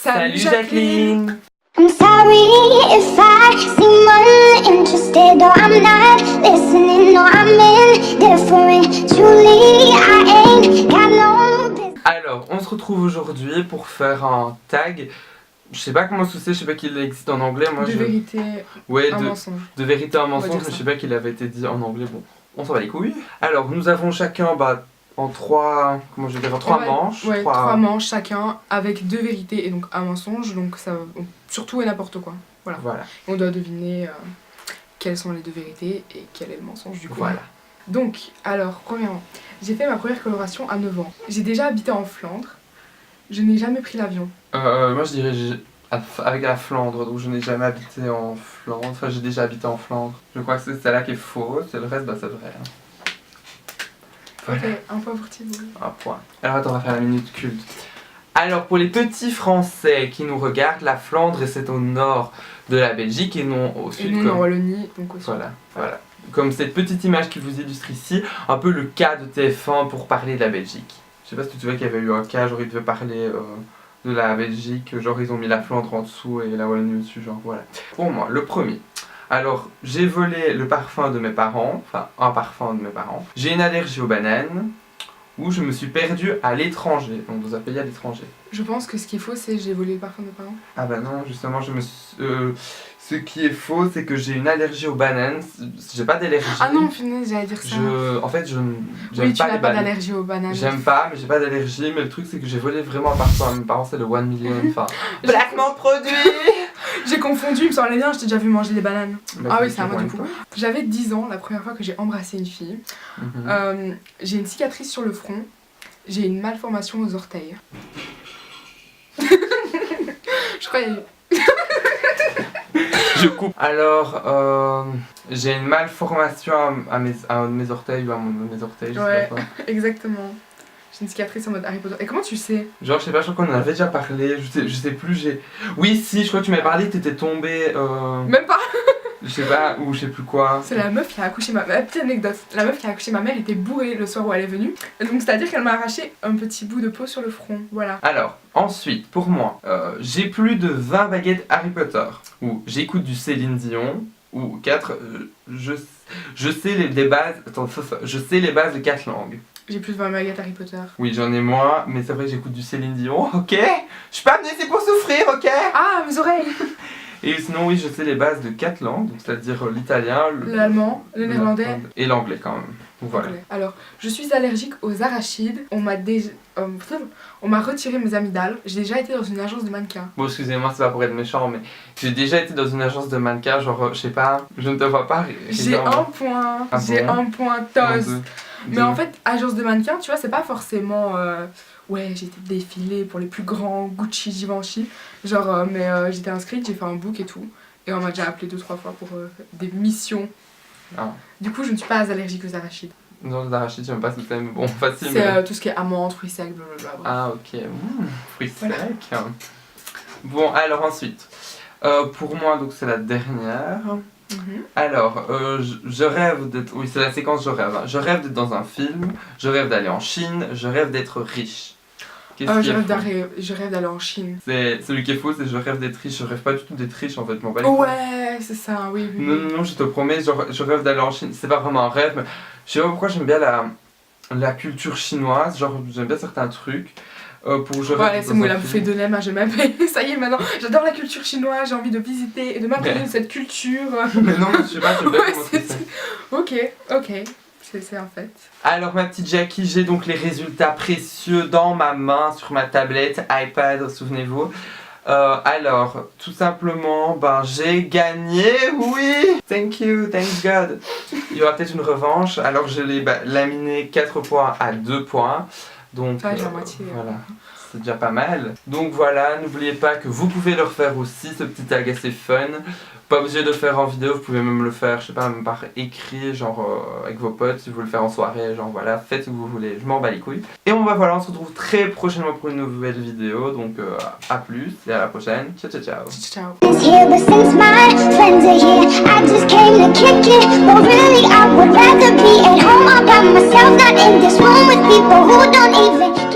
Salut Jacqueline. I'm sorry if I seem uninterested or I'm not listening or I'm indifferent. Truly, I ain't got no business. Alors, on se retrouve aujourd'hui pour faire un tag. Je sais pas comment c'est, je sais pas qu'il existe en anglais. Moi, de vérité, ouais, un mensonge. De vérité, un mensonge, mais je sais pas qu'il avait été dit en anglais. Bon, on s'en va les couilles. Alors, nous avons chacun en trois, comment je vais dire, en trois manches. Ouais, trois manches chacun avec deux vérités et donc un mensonge. Donc ça, surtout et n'importe quoi. Voilà. On doit deviner quelles sont les deux vérités et quel est le mensonge du coup. Voilà. Donc, alors, premièrement, j'ai fait ma première coloration à 9 ans. J'ai déjà habité en Flandre. Je n'ai jamais pris l'avion. Moi je dirais avec la Flandre, donc je n'ai jamais habité en Flandre. Enfin, j'ai déjà habité en Flandre. Je crois que c'est celle-là qui est fausse et le reste, bah c'est vrai. Hein. Voilà. Ok, un point pour Thibaut. Un point. Alors attends, on va faire la minute culte. Alors pour les petits Français qui nous regardent, la Flandre c'est au nord de la Belgique et non au sud. Et non en Wallonie, donc au sud. Voilà. Comme cette petite image qui vous illustre ici, un peu le cas de TF1 pour parler de la Belgique. Je sais pas si tu te souviens qu'il y avait eu un cas, genre ils devaient parler de la Belgique, genre ils ont mis la Flandre en dessous et la Wallonie au-dessus, genre voilà. Pour moi, le premier. Alors, j'ai volé le parfum de mes parents, enfin un parfum de mes parents. J'ai une allergie aux bananes, ou je me suis perdue à l'étranger, donc dans un pays à l'étranger. Je pense que ce qui est faux, c'est j'ai volé le parfum de mes parents. Ah bah non, justement, ce qui est faux, c'est que j'ai une allergie aux bananes. J'ai pas d'allergie. Ah non, punaise, j'allais dire ça. En fait, j'aime pas pas tu n'as les pas d'allergie aux bananes. J'aime pas, mais j'ai pas d'allergie. Mais le truc, c'est que j'ai volé vraiment un parfum. Mes parents, c'est le 1 million. Enfin, placement produit. J'ai confondu, il me semblait bien, je t'ai déjà vu manger des bananes. Bah, ah oui, c'est à moi du coup. J'avais 10 ans la première fois que j'ai embrassé une fille. J'ai une cicatrice sur le front. J'ai une malformation aux orteils. Je crois qu'il y a eu... Je coupe. Alors, j'ai une malformation à un de mes orteils ou à mes orteils, je sais pas quoi. Exactement. J'ai une cicatrice en mode Harry Potter. Et comment tu sais? Genre, je sais pas, je crois qu'on en avait déjà parlé. Je sais plus, Oui, si, je crois que tu m'avais parlé, t'étais tombée. Même pas. Je sais pas, ou je sais plus quoi. C'est la meuf qui a accouché ma mère. Petite anecdote. La meuf qui a accouché ma mère était bourrée le soir où elle est venue. Et donc, c'est-à-dire qu'elle m'a arraché un petit bout de peau sur le front. Voilà. Alors, ensuite, pour moi, j'ai plus de 20 baguettes Harry Potter. Ou j'écoute du Céline Dion. Ou 4, je sais les bases. Attends, je sais les bases de 4 langues. J'ai plus de 20 baguettes Harry Potter. Oui, j'en ai moins, mais c'est vrai que j'écoute du Céline Dion, ok? Je suis pas venue ici pour souffrir, ok? Ah, mes oreilles. Et sinon, oui, je sais les bases de 4 langues, c'est-à-dire l'italien, l'allemand, le néerlandais et l'anglais quand même. Donc, voilà. Alors, je suis allergique aux arachides. On m'a retiré mes amygdales. J'ai déjà été dans une agence de mannequins. Bon, excusez-moi, c'est pas pour être méchant, mais j'ai déjà été dans une agence de mannequins, genre, je sais pas, je ne te vois pas. J'ai un point, j'ai un point tos. Mais en fait, agence de mannequins, tu vois, c'est pas forcément... Ouais, j'ai été défilée pour les plus grands Gucci, Givenchy. Genre, mais j'étais inscrite, j'ai fait un book et tout. Et on m'a déjà appelé 2-3 fois pour des missions. Ah. Du coup, je ne suis pas allergique aux arachides. Non, les arachides, je sais même pas si c'est bon, facile. C'est tout ce qui est amandes, fruits secs, blablabla. Ah, ok. Fruits secs. Bon, alors ensuite. Pour moi, donc c'est la dernière. Alors, je rêve d'être... Oui, c'est la séquence je rêve. Hein. Je rêve d'être dans un film, je rêve d'aller en Chine, je rêve d'être riche. Je rêve d'aller en Chine. C'est celui qui est faux, c'est je rêve d'être riche. Je rêve pas du tout d'être riche en fait, mon ouais, c'est ça, oui. Non, je te promets, je rêve d'aller en Chine. C'est pas vraiment un rêve, mais je sais pas pourquoi j'aime bien la culture chinoise. Genre, j'aime bien certains trucs. Voilà, c'est moi la bouffée de lait, je m'appelle. Ça y est, maintenant, j'adore la culture chinoise, j'ai envie de visiter et de m'imprégner de cette culture. Mais non, je sais pas, j'aime bien comment c'est. Ok. C'est en fait. Alors ma petite Jackie, j'ai donc les résultats précieux dans ma main, sur ma tablette, iPad, souvenez-vous. Alors, tout simplement, j'ai gagné, oui. Thank you, thank God. Il y aura peut-être une revanche, alors je l'ai laminé 4 points à 2 points. Donc j'ai la moitié. Voilà, c'est déjà pas mal. Donc voilà, n'oubliez pas que vous pouvez le refaire aussi, ce petit tag assez fun. Pas obligé de le faire en vidéo, vous pouvez même le faire, je sais pas, même par écrit, genre avec vos potes, si vous voulez le faire en soirée, genre voilà, faites ce que vous voulez, je m'en bats les couilles. Et voilà, on se retrouve très prochainement pour une nouvelle vidéo, donc à plus et à la prochaine, ciao ciao ciao. Ciao. Ciao.